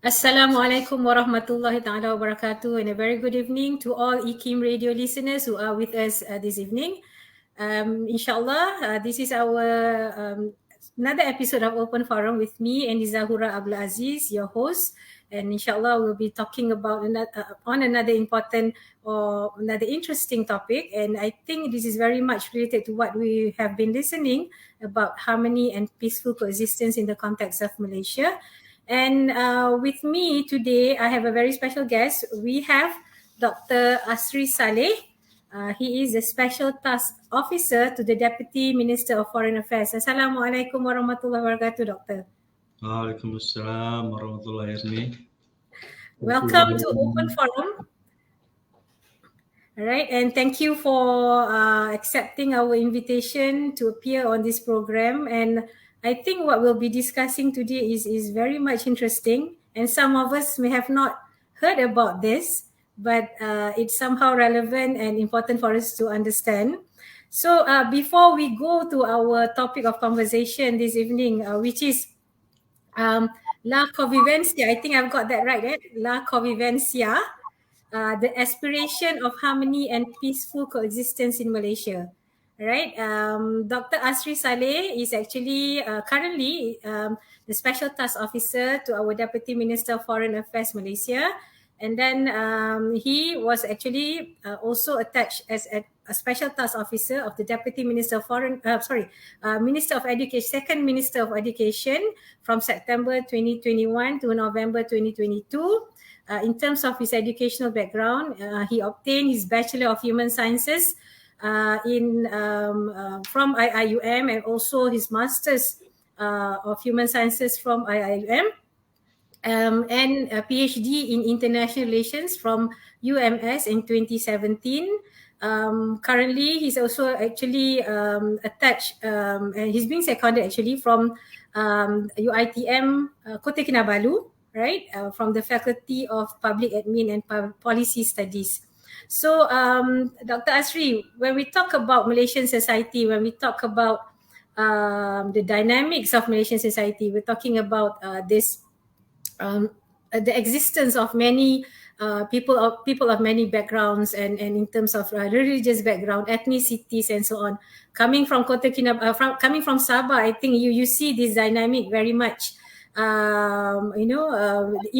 Assalamualaikum warahmatullahi ta'ala wabarakatuh, and a very good evening to all IKIM radio listeners who are with us this evening. Inshallah, this is our another episode of Open Forum with me and Zahura Abdul Aziz, your host. And inshallah, we'll be talking about on another important or another interesting topic. And I think this is very much related to what we have been listening about harmony and peaceful coexistence in the context of Malaysia. And with me today, I have a very special guest. We have Dr. Asri Saleh. He is a Special Task Officer to the Deputy Minister of Foreign Affairs. Assalamualaikum warahmatullahi wabarakatuh, Doctor. Waalaikumsalam warahmatullahi wabarakatuh. Welcome to Open Forum. All right, and thank you for accepting our invitation to appear on this program. And I think what we'll be discussing today is very much interesting, and some of us may have not heard about this, but it's somehow relevant and important for us to understand. So before we go to our topic of conversation this evening, which is La Convivencia, I think I've got that right, eh? La Convivencia. The aspiration of harmony and peaceful coexistence in Malaysia. Right, Dr. Asri Saleh is actually currently the Special Task Officer to our Deputy Minister of Foreign Affairs Malaysia, and then he was actually also attached as a Special Task Officer of the Deputy Minister of Minister of Education, Second Minister of Education from September 2021 to November 2022. In terms of his educational background, he obtained his Bachelor of Human Sciences from IIUM, and also his Masters of Human Sciences from IIUM, and a PhD in International Relations from UMS in 2017. Currently, he's also actually attached, and he's being seconded actually from UITM Kota Kinabalu, right, from the Faculty of Public Admin and Policy Studies. So, Dr. Asri, when we talk about Malaysian society, when we talk about the dynamics of Malaysian society, we're talking about the existence of many people of many backgrounds, and in terms of religious background, ethnicities, and so on. Coming from coming from Sabah, I think you see this dynamic very much, in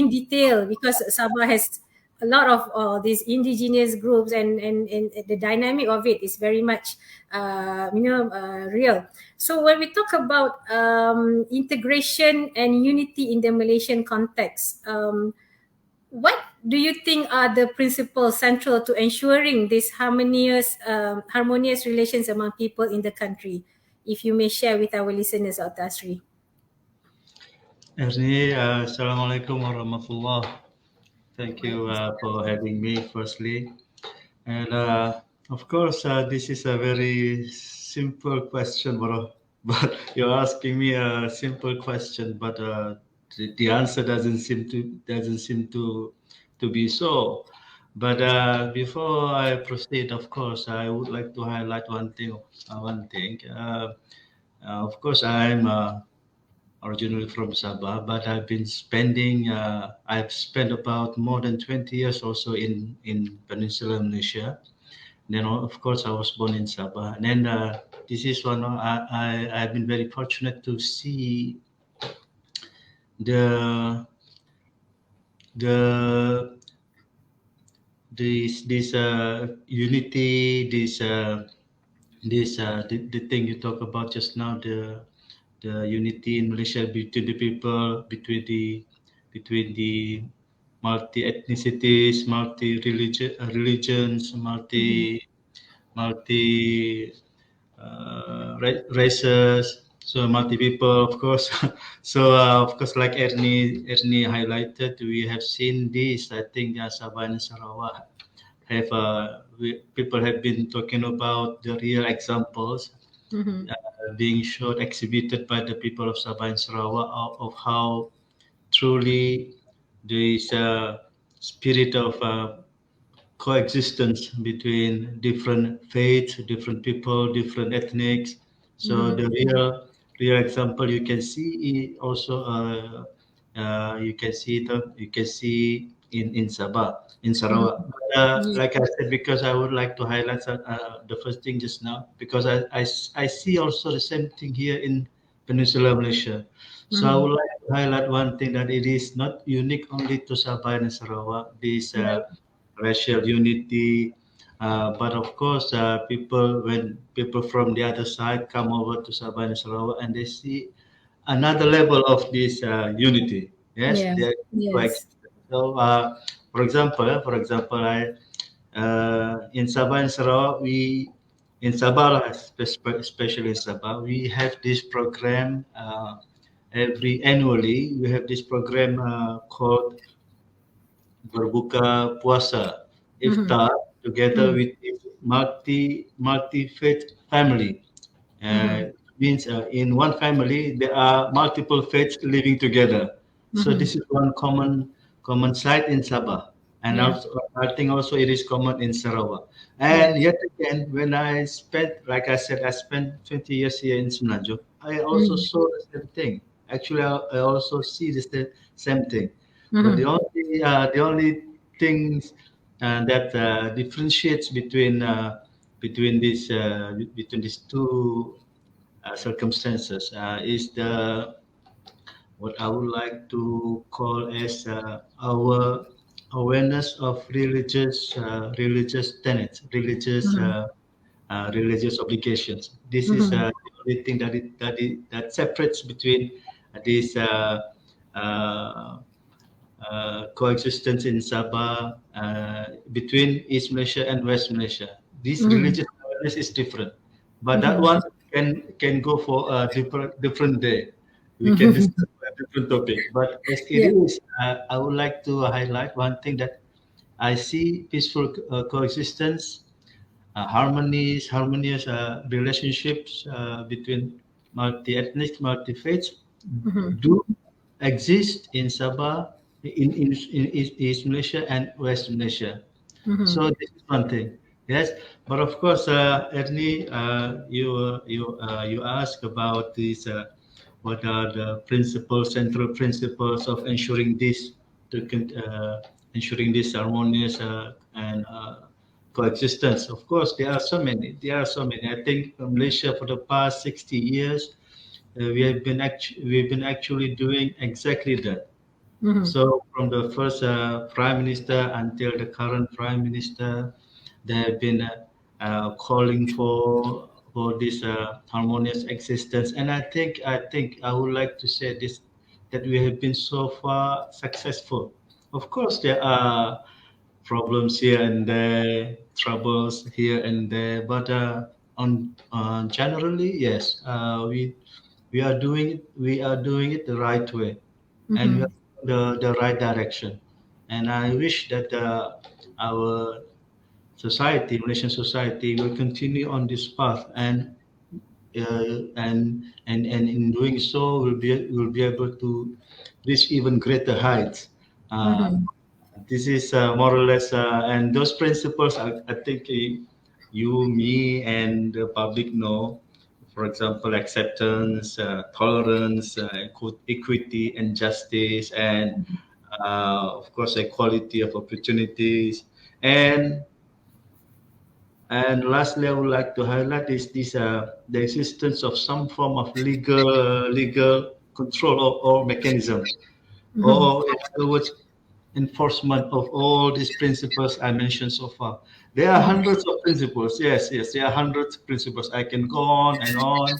detail, because Sabah has a lot of these indigenous groups, and the dynamic of it is very much real. So when we talk about integration and unity in the Malaysian context, what do you think are the principles central to ensuring this harmonious relations among people in the country? If you may share with our listeners, Dr. Asri. Ernie, Assalamualaikum warahmatullah. Thank you for having me firstly. And of course, this is a very simple question, bro. But you're asking me a simple question, but the answer doesn't seem to be so. But before I proceed, of course, I would like to highlight one thing. Of course, I'm originally from Sabah, but I've spent about more than 20 years also in Peninsular Malaysia. Then, of course, I was born in Sabah. And then this is I've been very fortunate to see the this unity, the thing you talk about just now, the unity in Malaysia between the people, between the multi ethnicities, multi religions, multi races, so multi people, of course. So of course, like Ernie highlighted, we have seen this. I think Sabah and Sarawak people have been talking about the real examples being shown, exhibited by the people of Sabah and Sarawak of how truly there is a spirit of coexistence between different faiths, different people, different ethnics. So the real example you can see also You can see in Sabah, in Mhm. Sarawak. But, Yeah. like I said, because I would like to highlight the first thing just now, because I see also the same thing here in Peninsular Malaysia. So I Mhm. would like to highlight one thing, that it is not unique only to Sabah and Sarawak. This Right. racial unity. But of course, when people from the other side come over to Sabah and Sarawak, and they see another level of this unity. Yes, Yeah. they Yes. coexist. So, for example, in Sabah and Sarawak, in Sabah, especially in Sabah, we have this program every annually. We have this program called berbuka puasa, Mhm. iftar, together Mhm. with this multi faith family. Mhm. Means in one family there are multiple faiths living together. So Mhm. this is one common site in Sabah, and Yeah. also I think also it is common in Sarawak. Yeah. And yet again, when I spent, like I said, I spent 20 years here in Semenanjung, I also Mm. saw the same thing. Actually, I also see the same thing. But Mhm. the only things that differentiates between these two circumstances is the what I would like to call as our awareness of religious tenets, Mhm. religious obligations. This is Mhm. the only thing that separates between these coexistence in Sabah between East Malaysia and West Malaysia. This Mhm. religious awareness is different, but that Mhm. one can go for a different day. We can Mhm. discuss a different topic. But as it Yeah. is, I would like to highlight one thing, that I see peaceful coexistence, harmonious relationships between multi-ethnic, multi-faiths Mhm. do exist in Sabah, in East Malaysia and West Malaysia. Mhm. So this is one thing. Yes, but of course, Ernie, you ask about these. What are the principles, central principles of ensuring this harmonious and coexistence? Of course, there are so many. There are so many. I think Malaysia for the past 60 years, we've been actually doing exactly that. Mhm. So from the first prime minister until the current prime minister, they have been calling for this harmonious existence. And I think I would like to say this, that we have been so far successful. Of course, there are problems here and there, troubles here and there, but on generally, yes, we are doing it the right way, and we are Mhm. in the right direction. And I wish that our society, Malaysian society, will continue on this path, and in doing so, will be able to reach even greater heights. Uh, Mhm. this is more or less, and those principles, I think you, me, and the public know. For example, acceptance, tolerance, equity, and justice, and of course, equality of opportunities. And and lastly, I would like to highlight is this the existence of some form of legal control, or mechanism, Mhm. or in other words, enforcement of all these principles I mentioned so far. There are Mhm. hundreds of principles. Yes, yes, there are hundreds of principles. I can go on and on,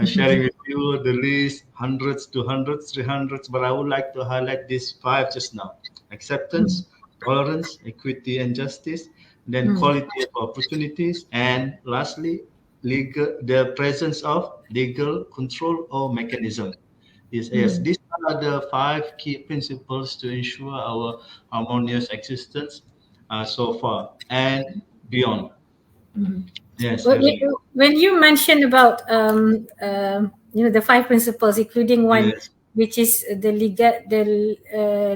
sharing Mhm. with you the list, hundreds to hundreds, 300s, but I would like to highlight these five just now: Mhm. acceptance, tolerance, equity, and justice, then Mhm. quality of opportunities, and lastly, the presence of legal control or mechanism. Yes, yes. Mhm. These are the five key principles to ensure our harmonious existence so far and beyond. Mhm. Yes, Well, Ernie. when you mentioned about the five principles, including one Yes, which is the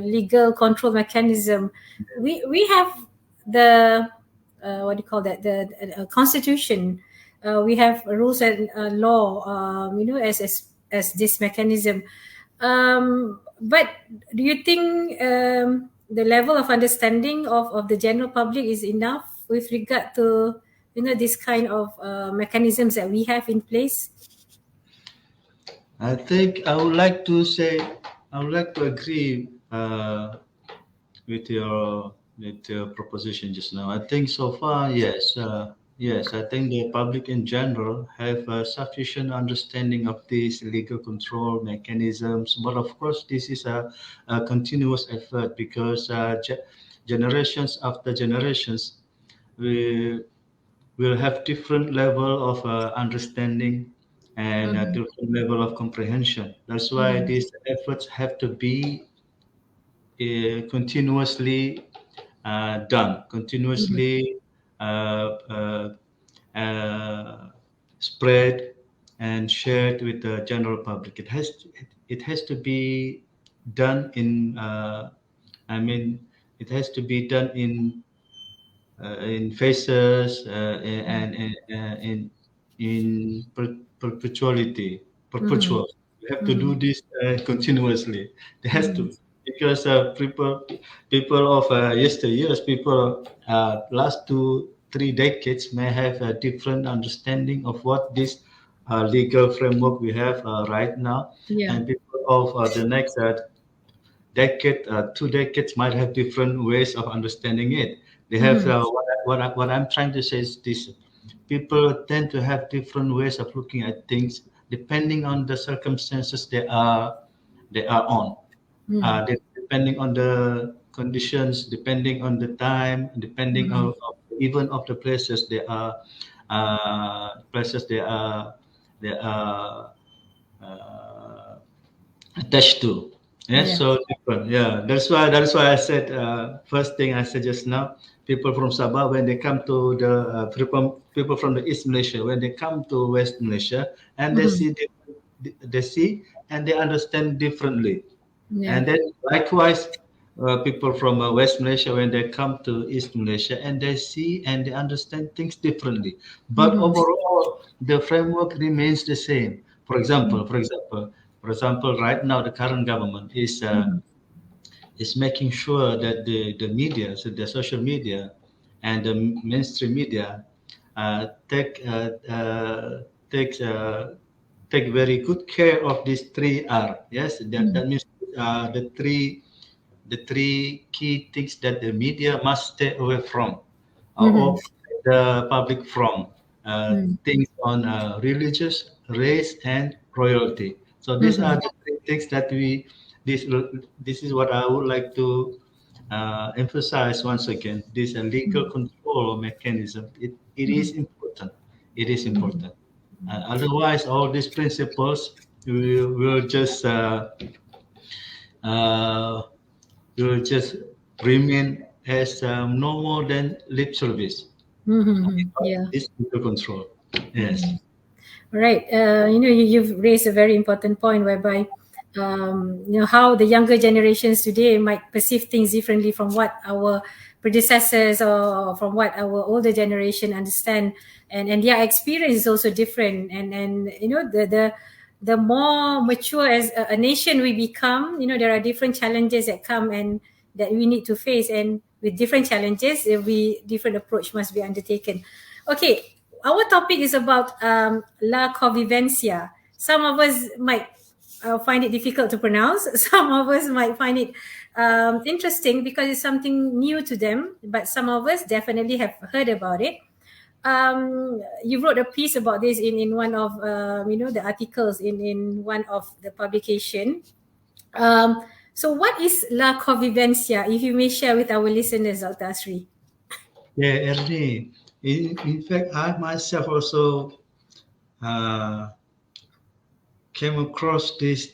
legal control mechanism, we have the what do you call that, the constitution. We have rules and law, as this mechanism. But do you think the level of understanding of the general public is enough with regard to this kind of mechanisms that we have in place? I think I would like to say, I would like to agree with your proposition just now. I think so far, yes, yes. I think the public in general have a sufficient understanding of these legal control mechanisms. But of course, this is a continuous effort because generations after generations, we will have different level of understanding and a Mm-hmm. different level of comprehension. That's why Mm-hmm. these efforts have to be continuously done, continuously uh, uh, uh, spread and shared with the general public. It has to be done in. I mean, it has to be done in phases and in perpetuality, Mm-hmm. perpetual. You have to do Mm-hmm. this continuously. There has Mm-hmm. to because people of yesteryears, people last 2-3 decades may have a different understanding of what this legal framework we have right now, Yeah. and people of the next 2 decades might have different ways of understanding it. They have Mm-hmm. what I'm trying to say is this: people tend to have different ways of looking at things depending on the circumstances they are on. Mm-hmm. Depending on the conditions, depending on the time, depending Mm-hmm. of even of the places they are uh, attached to. Yes, Yeah. so different. Yeah, that's why I said first thing I said just now. People from Sabah when they come to the people from the East Malaysia when they come to West Malaysia and they Mm-hmm. see they see and they understand differently. Yeah. And then likewise, people from West Malaysia when they come to East Malaysia and they see and they understand things differently. But Mm-hmm. overall, the framework remains the same. For example, right now the current government Mm-hmm. is making sure that the media, so the social media, and the mainstream media uh, take uh, uh, takes take very good care of these three R. Yes, that means the three key things that the media must stay away from or Mm-hmm. protect the public from Mm-hmm. things on religious, race, and royalty. So these Mm-hmm. are the three things that this is what I would like to emphasize once again. This legal control mechanism, it Mm-hmm. is important. It is important. Otherwise, all these principles will uh, just remain as no more than lip service. Mm-hmm. Yeah. This legal control. Yes. Right. You've raised a very important point whereby, how the younger generations today might perceive things differently from what our predecessors or from what our older generation understand, and their experience is also different. And the more mature as a nation we become, there are different challenges that come and that we need to face, and with different challenges, every different approach must be undertaken. Okay, our topic is about La Convivencia. Some of us might find it difficult to pronounce. Some of us might find it interesting because it's something new to them. But some of us definitely have heard about it. You wrote a piece about this in one of the articles in one of the publication. So what is La Convivencia? If you may share with our listeners, Dr. Asri. Yeah, Ernie. In fact, I myself also uh, came across this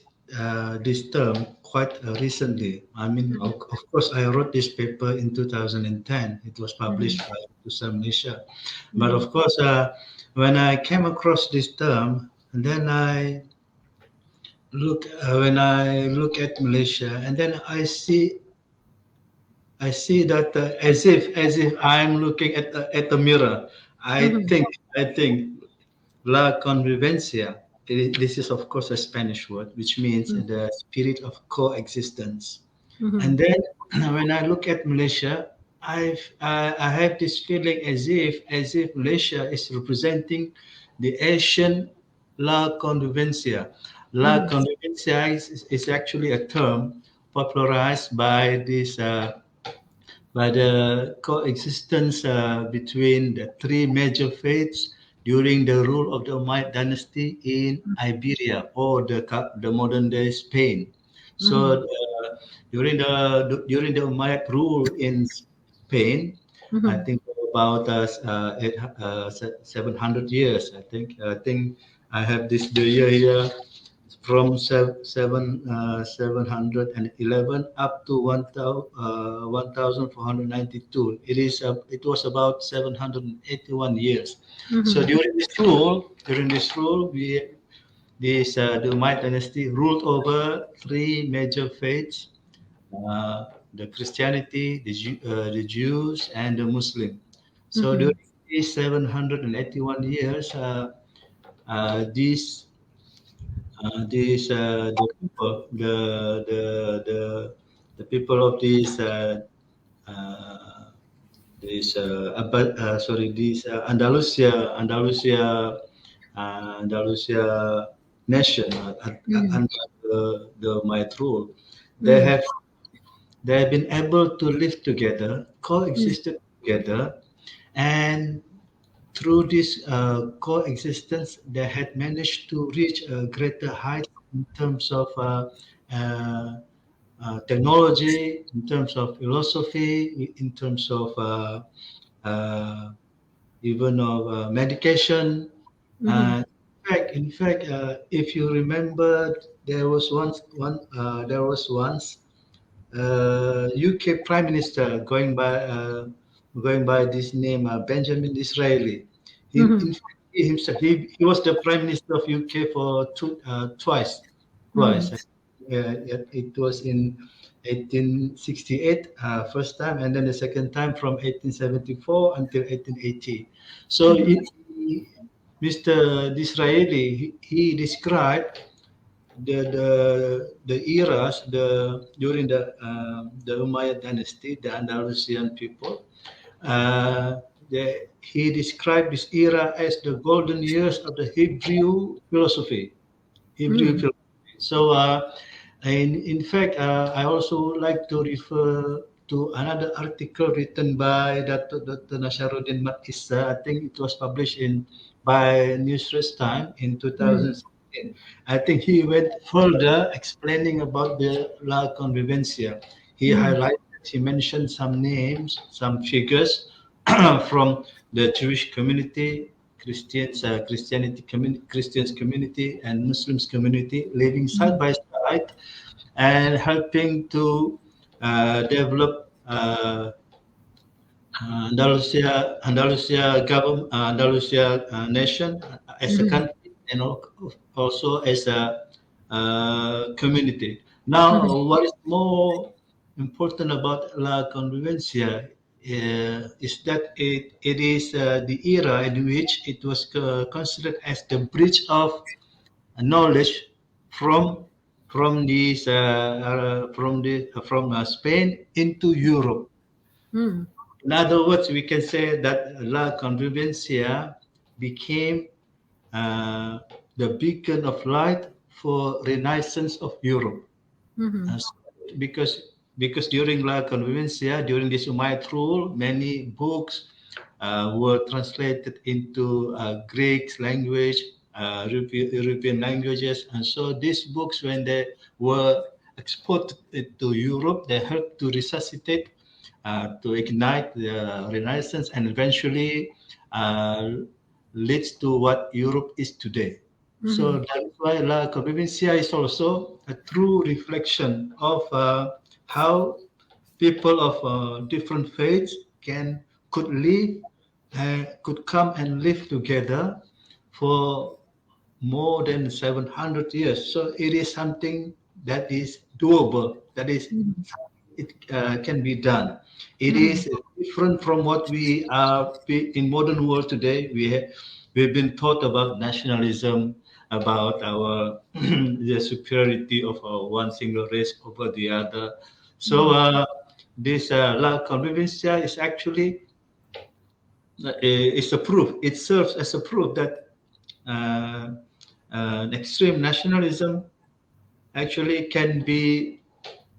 term quite recently. I mean, of course, I wrote this paper in 2010. It was published by Pusat Malaysia. But Mm-hmm. of course, when I came across this term, and then when I look at Malaysia, and then I see that as if I'm looking at the mirror. I Mm-hmm. think I think La Convivencia this is of course a Spanish word, which means the spirit of coexistence. Mm-hmm. And then when I look at Malaysia, I have this feeling as if Malaysia is representing the Asian La Convivencia. La Mm-hmm. Convivencia is actually a term popularized by the coexistence between the three major faiths during the rule of the Umayyad dynasty in Iberia, or the modern day Spain. Mm-hmm. So during the Umayyad rule in Spain, I Mm-hmm. think about 700 years. I think I have this the year here from 711 up to 1492. It was about 781 years. So Mm-hmm. during this rule, the Umayyad dynasty ruled over three major faiths: the Christianity, the Jews, and the Muslim. So Mm-hmm. during these 781 years, these the people, the people of uh, these Andalusia nation Mm-hmm. under the Umayyad rule. They Mm-hmm. have they have been able to live together, coexisted together, and through this coexistence, they had managed to reach a greater height in terms of uh, technology, in terms of philosophy, in terms of uh, even of medication. Mm-hmm. If you remember, there was once UK Prime Minister going by this name Benjamin Disraeli. In fact, he himself he was the Prime Minister of UK for twice. Mm-hmm. It was in 1868 first time, and then the second time from 1874 until 1880. So Mr. Disraeli he described the eras during the Umayyad dynasty, the Andalusian people. He described this era as the golden years of the Hebrew philosophy. Hebrew Mm-hmm. philosophy. So, in fact, I also like to refer to another article written by Dr. Nasharuddin Mat Issa. I think it was published by Newsrest Time in Mm-hmm. 2016. I think he went further explaining about the La Convivencia. Mm-hmm. He mentioned some names, some figures from the Jewish community, Christians community, and Muslims community living side by side and helping to develop Andalusia nation as a Mm-hmm. country, and also as a community. Now, what is more important about La Convivencia is that it is the era in which it was considered as the bridge of knowledge from Spain into Europe. Mm-hmm. In other words, we can say that La Convivencia became uh, the beacon of light for Renaissance of Europe. Mm-hmm. Uh, because during La Convivencia, during this Umayyad rule, many books were translated into Greek language, European languages, and so these books, when they were exported to Europe, they helped to resuscitate, to ignite the Renaissance, and eventually uh, leads to what Europe is today. Mm-hmm. So that's why La Convivencia is also a true reflection of how people of different faiths could come and live together for more than 700 years. So it is something that is doable. It can be done. It Mm-hmm. is different from what we are in modern world today. We've been taught about nationalism, about our the superiority of one single race over the other. So this La Convivencia is actually is a proof. It serves as a proof that uh, extreme nationalism actually can be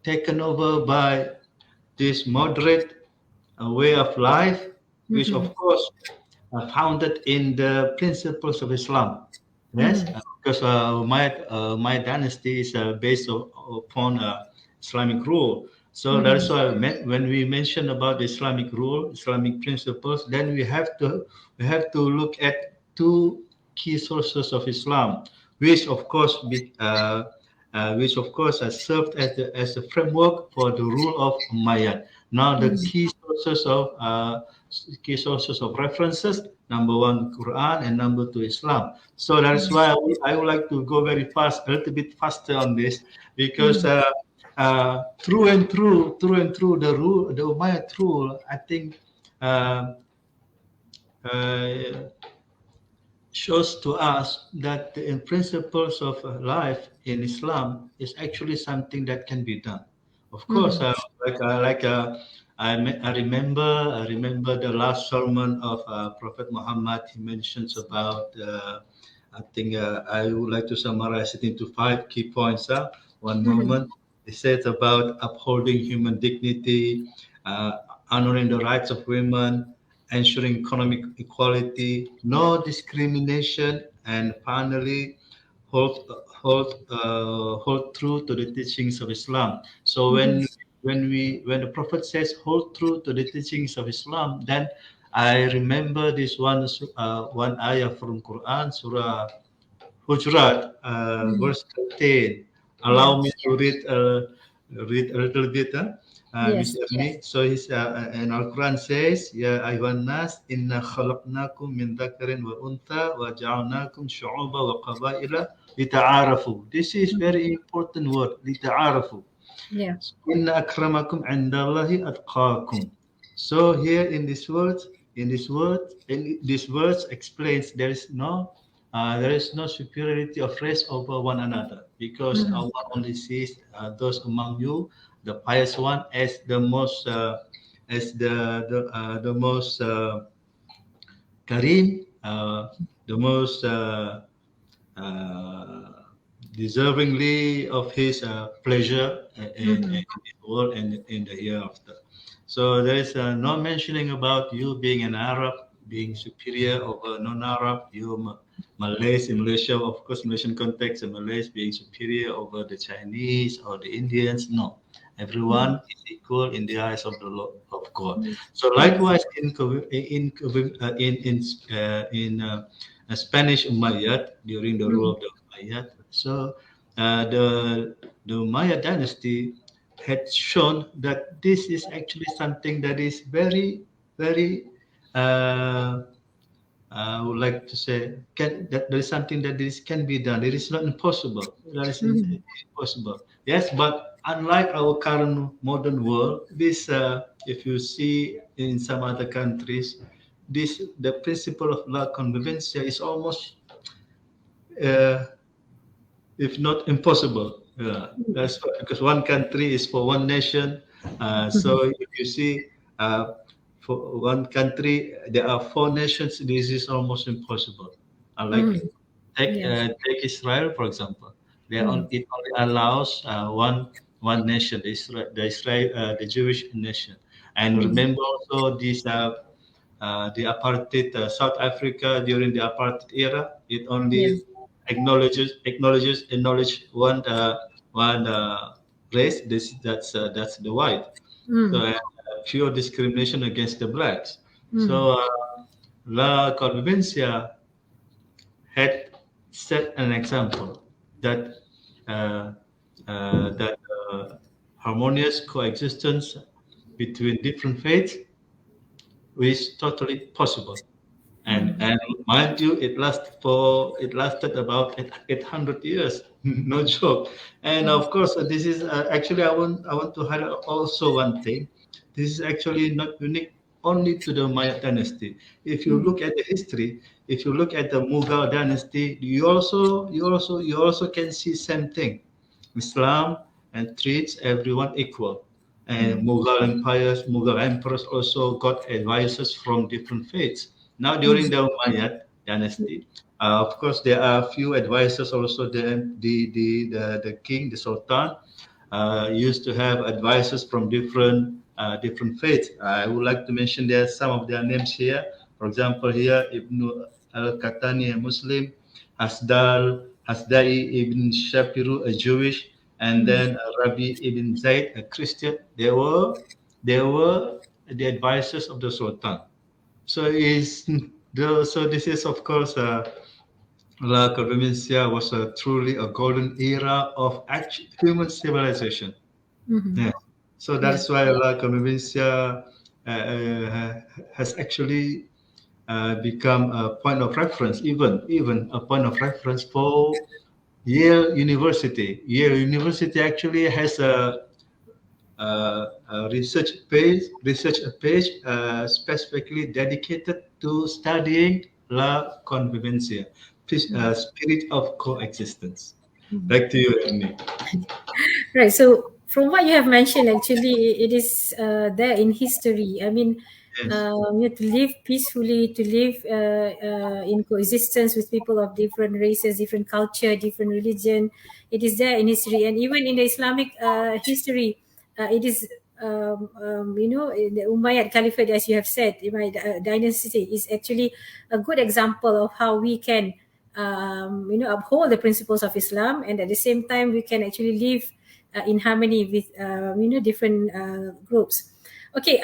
taken over by this moderate way of life, which Mm-hmm. of course founded in the principles of Islam. Yes, Mm-hmm. because my dynasty is based upon Islamic rule. So Mm-hmm. that's why when we mention about Islamic rule, Islamic principles, then we have to look at two key sources of Islam, which of course has served as a framework for the rule of Umayyad. Now the Mm-hmm. key sources of references. Number one, Quran, and number two, Islam. So that's why I would like to go very fast, a little bit faster on this, because Mm-hmm. through and through, the Umayyad rule, I think uh, uh, shows to us that the principles of life in Islam is actually something that can be done. Of course, Mm-hmm. I remember the last sermon of Prophet Muhammad. He mentions about. I think I would like to summarize it into five key points. One Mm-hmm. moment, he says about upholding human dignity, uh, honoring the rights of women, ensuring economic equality, no discrimination, and finally, hold true to the teachings of Islam. So Mm-hmm. when the Prophet says hold true to the teachings of Islam, then I remember this one ayah from Quran, Surah Hujurat, Mm-hmm. verse 13. Allow me Yes. to read a little bit, Miss Yes. Ernie. So and Al Quran says, Ya ayuhan nas, inna khalaqnakum min dhakarin wa untha wa ja'alnakum shu'uba wa qabaila lita'arafu. This is very important word, lita'arafu. Yeah. Inna akramakum indallahi atqakum. So here in this words explains there is no superiority of race over one another, because Mm-hmm. Allah only sees those among you, the pious one, as the most kareem, the most uh, deservingly of his pleasure in Mm-hmm. this world and in the hereafter. So there is no mentioning about you being an Arab being superior over non-Arab. You Malays in Malaysia, of course, Malaysian context, and Malays being superior over the Chinese or the Indians. No, Mm-hmm. everyone is equal in the eyes of the Lord of God. So Mm-hmm. likewise in Spanish Umayyad during the rule Mm-hmm. of the Umayyad. So the Umayyad dynasty had shown that this is actually something that is very, very uh, I would like to say that there is something that this can be done. It is not impossible. That is Mm-hmm. impossible. Yes, but unlike our current modern world, if you see in some other countries, the principle of la convivencia is almost, uh, if not impossible. Yeah, that's right, because one country is for one nation. So if you see, for one country, there are four nations. This is almost impossible. Like Mm-hmm. take Yes. take Israel for example. Mm-hmm. It only allows one nation, the Jewish nation. And Mm-hmm. remember also the apartheid South Africa during the apartheid era. It only Yes. acknowledge one race. That's the white. So Mm-hmm. pure discrimination against the blacks. Mm-hmm. So La Convivencia had set an example that uh, that harmonious coexistence between different faiths is totally possible. And Mm-hmm. and mind you, it lasted about 800 years, no joke. And of course, this is actually I want to highlight also one thing. This is actually not unique. only to the Umayyad dynasty. If you Mm. look at the history, if you look at the Mughal dynasty, you also can see same thing. Islam and treats everyone equal. And Mm. Mughal empires, Mughal emperors also got advisors from different faiths. Now, Mm. during the Umayyad dynasty, of course, there are a few advisors also. The king, the sultan, used to have advisors from different faiths. I would like to mention there some of their names here. For example, here Ibn al-Qahtani, a Muslim, Hasdai ibn Shapiru, a Jewish, and Mm. then Rabbi ibn Zaid, a Christian. They were the advisors of the Sultan. So this is of course La Convivencia was truly a golden era of human civilization. Mhm. Yeah. So Yeah. that's why La Convivencia has actually become a point of reference, even a point of reference for Yale University. Yale University actually has a research page specifically dedicated to studying La Convivencia, spirit of coexistence. Mm. Back to you, Annie. Right. So from what you have mentioned, actually, it is there in history. I mean, Yes. to live peacefully, to live in coexistence with people of different races, different culture, different religion. It is there in history, and even in the Islamic history, it is. In the Umayyad Caliphate, as you have said, Umayyad dynasty is actually a good example of how we can, uphold the principles of Islam, and at the same time, we can actually live in harmony with different groups. Okay,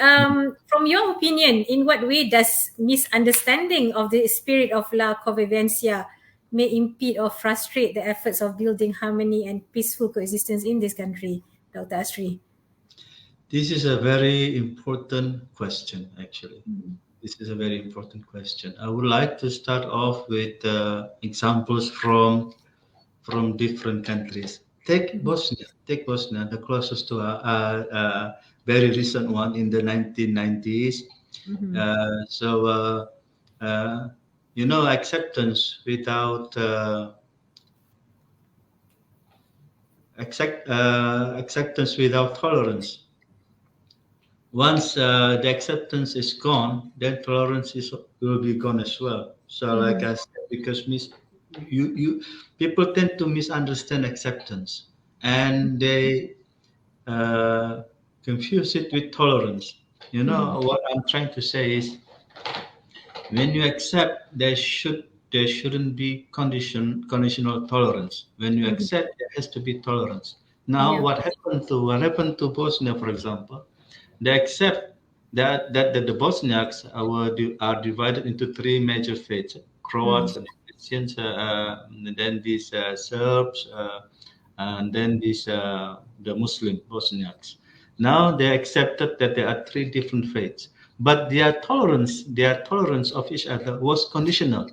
from your opinion, in what way does misunderstanding of the spirit of La Convivencia may impede or frustrate the efforts of building harmony and peaceful coexistence in this country, Dr. Asri? This is a very important question, actually. This is a very important question. I would like to start off with examples from different countries. Take Bosnia. Take Bosnia, the closest to a very recent one in the 1990s. Mm-hmm. So, acceptance without acceptance without tolerance. Once the acceptance is gone, then tolerance will be gone as well. So, like Mm-hmm. I said, because you people tend to misunderstand acceptance, and they uh, confuse it with tolerance. Mm-hmm. What I'm trying to say is, when you accept, there shouldn't be conditional tolerance. When you Mm-hmm. accept, there has to be tolerance. Now, Yeah. what happened to Bosnia, for example? They accept that the Bosniaks are divided into three major faiths: Mm-hmm. Croats and Christians, and then these Serbs, and then these the Muslim Bosniaks. Now they accepted that there are three different faiths, but their tolerance of each other was conditional.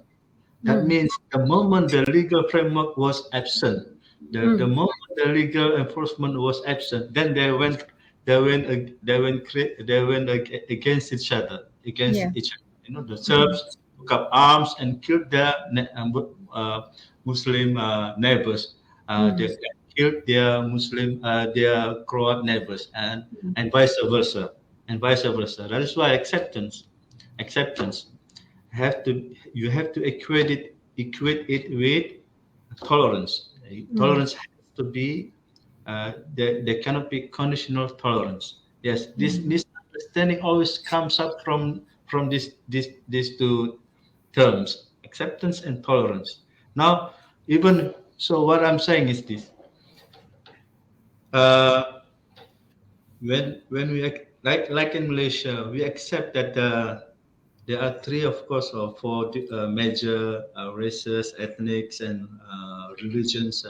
That Mm-hmm. means the moment the legal framework was absent, the Mm-hmm. moment the legal enforcement was absent, then they went against each other, against Yeah. each other. The Mm-hmm. Serbs took up arms and killed their Muslim neighbors. Mm-hmm. They killed their Croat neighbors, and vice versa, That is why acceptance you have to equate it with tolerance. Mm-hmm. Tolerance has to be there cannot be conditional tolerance. Yes, this Mm-hmm. misunderstanding always comes up from these two terms, acceptance and tolerance. Now, even so, what I'm saying is this: uh, when like in Malaysia, we accept that there are three, of course, or four major races, ethnics, and religions: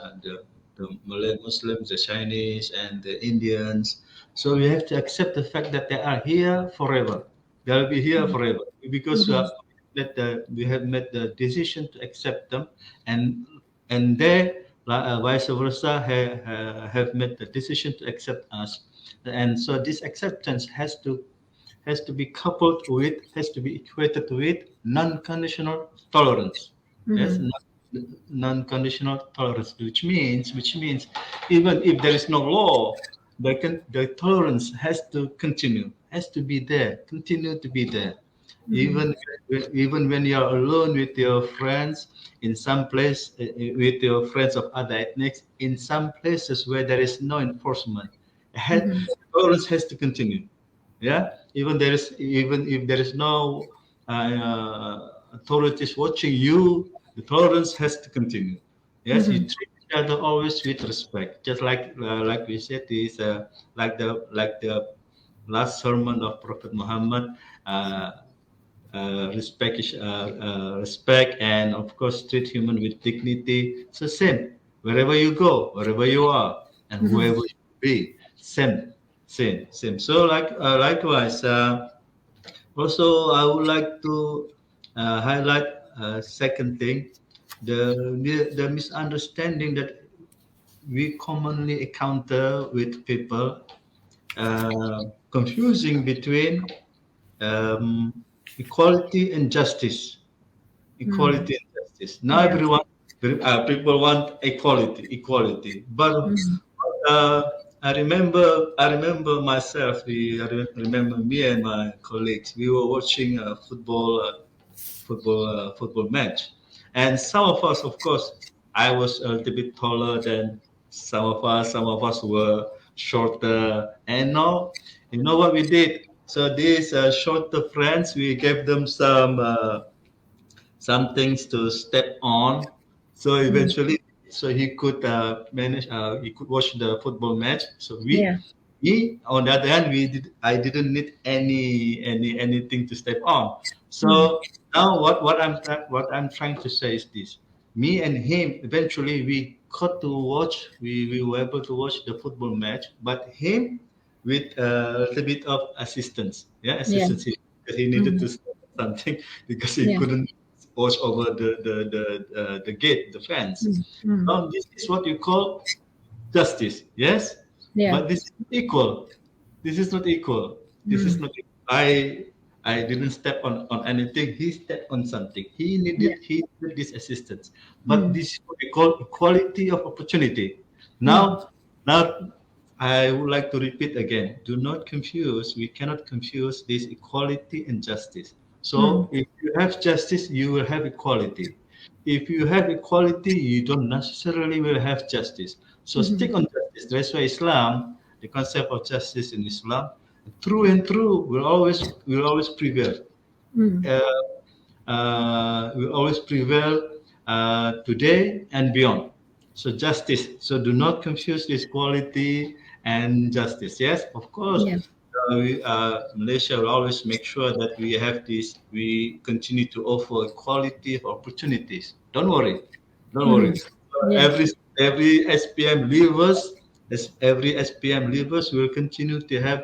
the Malay Muslims, the Chinese, and the Indians. So we have to accept the fact that they are here forever. They'll be here forever because Mm-hmm. we have made the decision to accept them, and they, vice versa, have made the decision to accept us. And so this acceptance has to be coupled with, has to be equated with non-conditional tolerance. Yes, Mm-hmm. non-conditional tolerance, which means even if there is no law, the tolerance has to continue, has to be there, continue to be there. Mm-hmm. Even when you are alone with your friends in some place, with your friends of other ethnics, in some places where there is no enforcement, Mm-hmm. tolerance has to continue. Yeah, even if there is no authorities watching you, the tolerance has to continue. Yes, you Mm-hmm. treat each other always with respect, just like we said, is like the last sermon of Prophet Muhammad. Uh, respect, and of course treat human with dignity. So same wherever you go, wherever you are, and Mm-hmm. whoever you be, same. So likewise, also I would like to highlight second thing, the misunderstanding that we commonly encounter with people, confusing between um, equality and justice. Mm-hmm. Equality and justice. Now Yeah. people want equality. But Mm-hmm. uh, I remember myself. Remember me and my colleagues. We were watching a football match, and some of us, of course, I was a little bit taller than some of us. Some of us were shorter, and now you know what we did. So these shorter friends, we gave them some things to step on. So Mm-hmm. eventually, so he could manage. He could watch the football match. So Yeah. we on the other hand, I didn't need anything to step on. Mm-hmm. So now what I'm trying to say is this: me and him eventually we got to watch. We were able to watch the football match, but him with a little bit of assistance. Yeah, Yeah. assistance. He needed Mm-hmm. to stop something because he Yeah. couldn't watch over the gate, the fence. Mm-hmm. Now this is what you call justice, yes, Yeah. but this is not equal. This is not equal. This is Mm. not. I didn't step on anything. He stepped on something. Yeah. He needed this assistance. But Mm. this is what we call equality of opportunity. Mm. Now I would like to repeat again. Do not confuse. We cannot confuse this equality and justice. Mm. So if you have justice, you will have equality. If you have equality, you don't necessarily will have justice. So Mm-hmm. stick on justice. That's why Islam, the concept of justice in Islam, true and true will always prevail. Mm. Uh, will always prevail today and beyond. So justice. So do not confuse this equality and justice. Yes, of course. Yeah. Malaysia will always make sure that we have this. We continue to offer equality of opportunities. Don't worry, don't Mm-hmm. worry. Yeah. Every SPM leavers, every SPM leavers will continue to have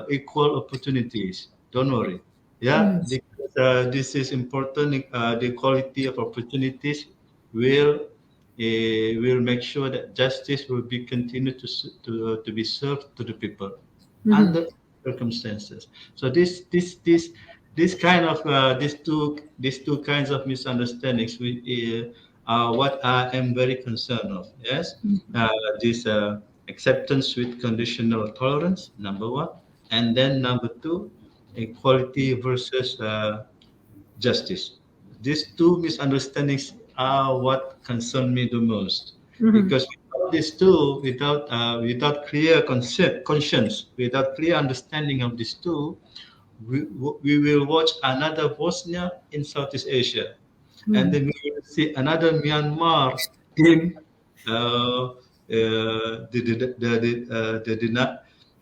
equal opportunities. Don't worry. Yeah, Mm. because this is important. The quality of opportunities will will make sure that justice will be continued to be served to the people Mm-hmm. under circumstances. So this kind of these two kinds of misunderstandings are what I am very concerned of. Yes, uh, this acceptance with conditional tolerance, number one, and then number two, equality versus justice. These two misunderstandings are what concern me the most, Mm-hmm. because without these two, without clear conscience, without clear understanding of these two, we will watch another Bosnia in Southeast Asia, and Mm. then we will see another Myanmar in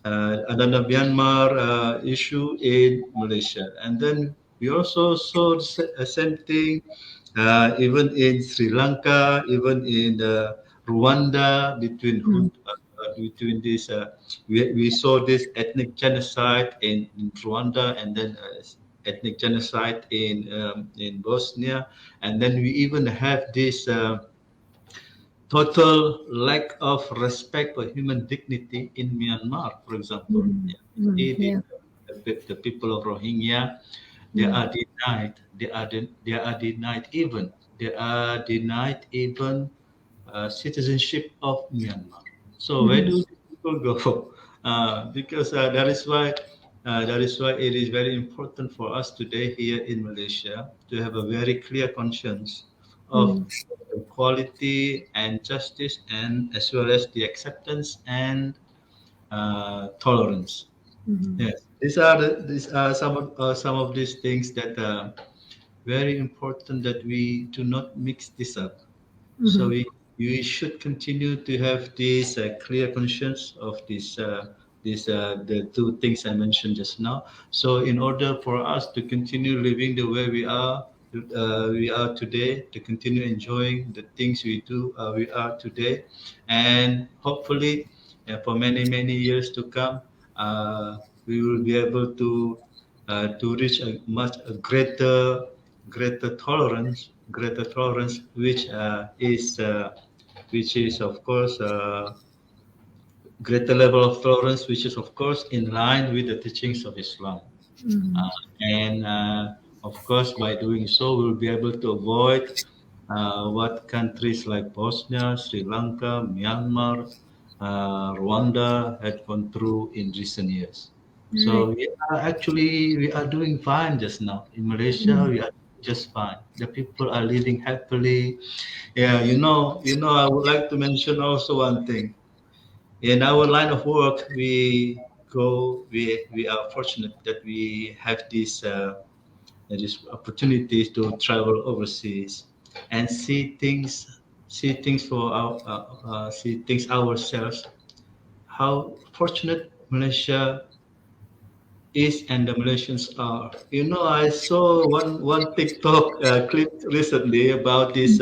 another Myanmar issue in Malaysia, and then we also saw the same thing even in Sri Lanka, even in Rwanda, Mm. between this. We saw this ethnic genocide in Rwanda, and then ethnic genocide in Bosnia, and then we even have this total lack of respect for human dignity in Myanmar, for example. Mm. Yeah, Mm. we see this, Yeah. the people of Rohingya, they Mm. are denied. They are denied even. They are denied even citizenship of Myanmar. So where Mhm. do these people go? Because that is why it is very important for us today here in Malaysia to have a very clear conscience of Mm. equality and justice, and as well as the acceptance and tolerance. Mhm. Yes, these are some of these things that are very important that we do not mix this up. So Mhm. we should continue to have this clear conscience of the two things I mentioned just now. So in order for us to continue living the way we are today, to continue enjoying the things we are today, and hopefully for many years to come, we will be able to reach a much greater tolerance, which is of course greater level of tolerance, which is of course in line with the teachings of Islam. Mhm. And of course, by doing so, we'll be able to avoid what countries like Bosnia, Sri Lanka, Myanmar, Rwanda had gone through in recent years. So Right. we are doing fine just now in Malaysia. Mm. We are just fine. The people are living happily. Yeah, I would like to mention also one thing. In our line of work, we are fortunate that we have these opportunities to travel overseas and see things for see things ourselves. How fortunate Malaysia is and the Malaysians are. I saw one TikTok clip recently about this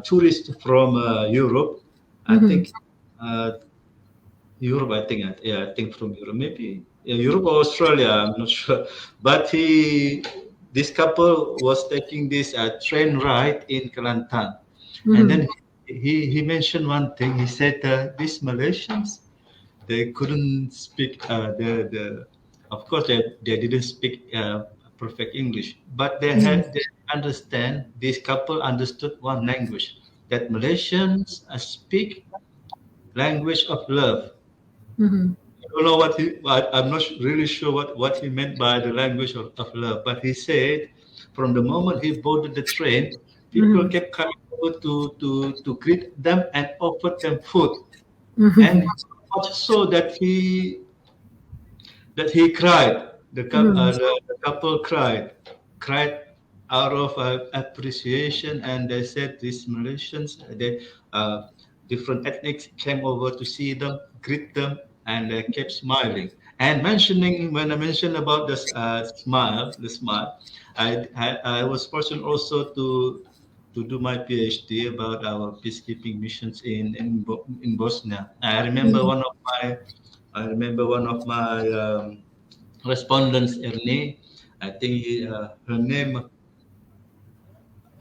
tourist from Europe. I Mhm. think uh, Europe, I think, yeah, I think from Europe, maybe Europe or Australia, I'm not sure. But this couple was taking this train ride in Kelantan, and Mhm. then he mentioned one thing. He said these Malaysians, they couldn't speak of course they didn't speak perfect English, but Mm. they understand. This couple understood one language, that Malaysians speak language of love. Mhm. I don't know I'm not really sure what he meant by the language of love, but he said from the moment he boarded the train, people Mhm. kept coming over to greet them and offer them food. And Mhm. much so that he cried. Mhm. The couple cried out of appreciation, and they said these Malaysians, different ethnics came over to see them, greet them, and they kept smiling. And mentioning when I mentioned about this the smile, I was fortunate also to do my PhD about our peacekeeping missions in Bosnia. Mhm. I remember one of my respondents, Ernie. I think her name,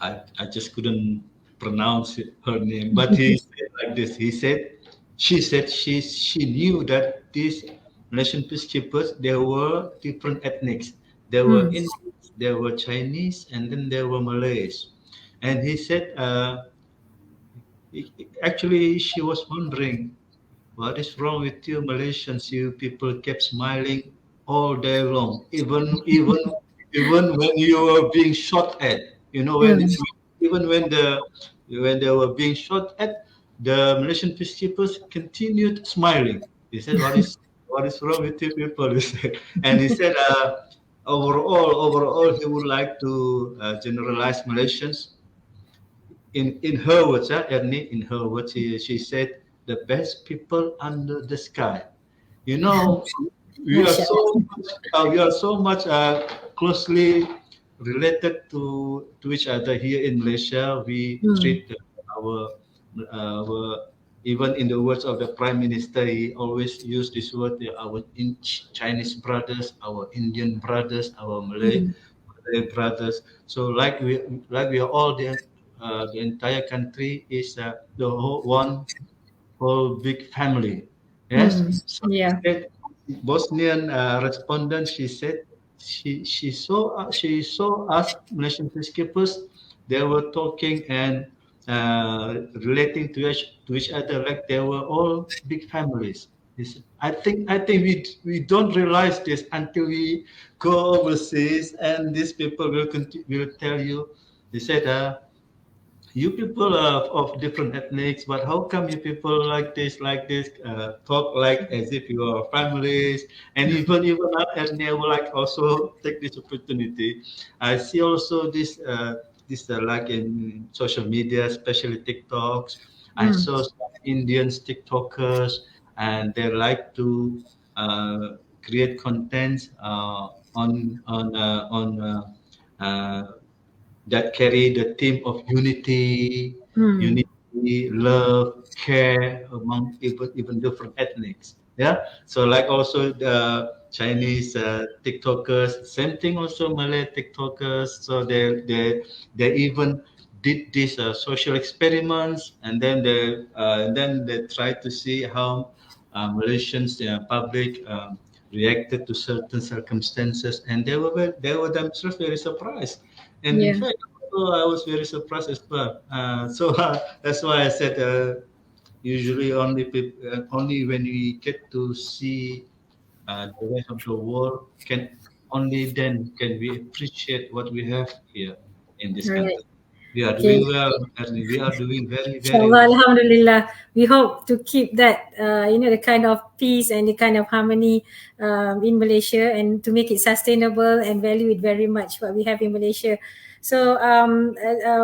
I just couldn't pronounce her name, but he said like this. She said she knew that these Malaysian peacekeepers, there were different ethnics. There were Mm. Indians, there were Chinese, and then there were Malays. And he said, actually, she was wondering, what is wrong with you, Malaysians? You people kept smiling all day long, even when you were being shot at. Mm. Even when they were being shot at, the Malaysian peacekeepers continued smiling. He said, what is wrong with you people?" He said, and he said, overall, he would like to generalize Malaysians in her words, Ernie, in her words, she said, the best people under the sky. You know, Masya Allah. we are so much closely related to each other here in Malaysia. We Mm. treat our even in the words of the Prime Minister, he always use this word, our Chinese brothers, our Indian brothers, our Mm. Malay brothers. So like we are all the entire country is the whole one whole big family. Yes. Mm. So Yeah. Bosnian respondent, she said she saw us Malaysian peacekeepers. They were talking and relating to each other like they were all big families. I think we don't realize this until we go overseas, and these people will tell you. They said, you people are of different ethnics, but how come you people like this, talk like as if you are families? And even our ethnic, I would like also take this opportunity. I see also this like in social media, especially TikToks. I Mm. saw some Indians TikTokers, and they like to create content on that carry the theme of Mm. unity, love, care among even different ethnics. Yeah. So like also the Chinese TikTokers, same thing also Malay TikTokers. So they even did these social experiments, and then they try to see how Malaysians public reacted to certain circumstances, and they were themselves very surprised. And in Yeah. fact, also, I was very surprised as well. That's why I said usually only when we get to see the rest of the world only then can we appreciate what we have here in this Right. country. We are Okay. doing well, and we are doing very, very Inshallah, well. Alhamdulillah. We hope to keep that, the kind of peace and the kind of harmony in Malaysia, and to make it sustainable and value it very much what we have in Malaysia. So,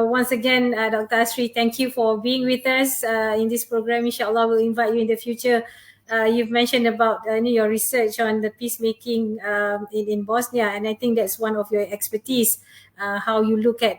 once again, Dr. Asri, thank you for being with us in this program. Inshallah, we'll invite you in the future. You've mentioned about your research on the peacemaking in Bosnia, and I think that's one of your expertise. How you look at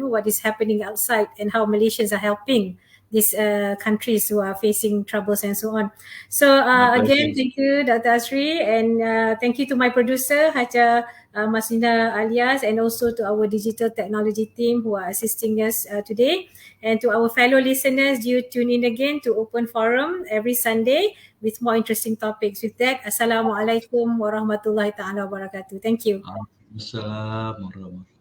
what is happening outside, and how Malaysians are helping these countries who are facing troubles and so on. So My again, pleasure. thank you, Dr. Asri, and thank you to my producer, Haja Masina Alias, and also to our digital technology team who are assisting us today. And to our fellow listeners, you tune in again to Open Forum every Sunday with more interesting topics. With that, Assalamualaikum warahmatullahi ta'ala wabarakatuh. Thank you. Assalamualaikum warahmatullahi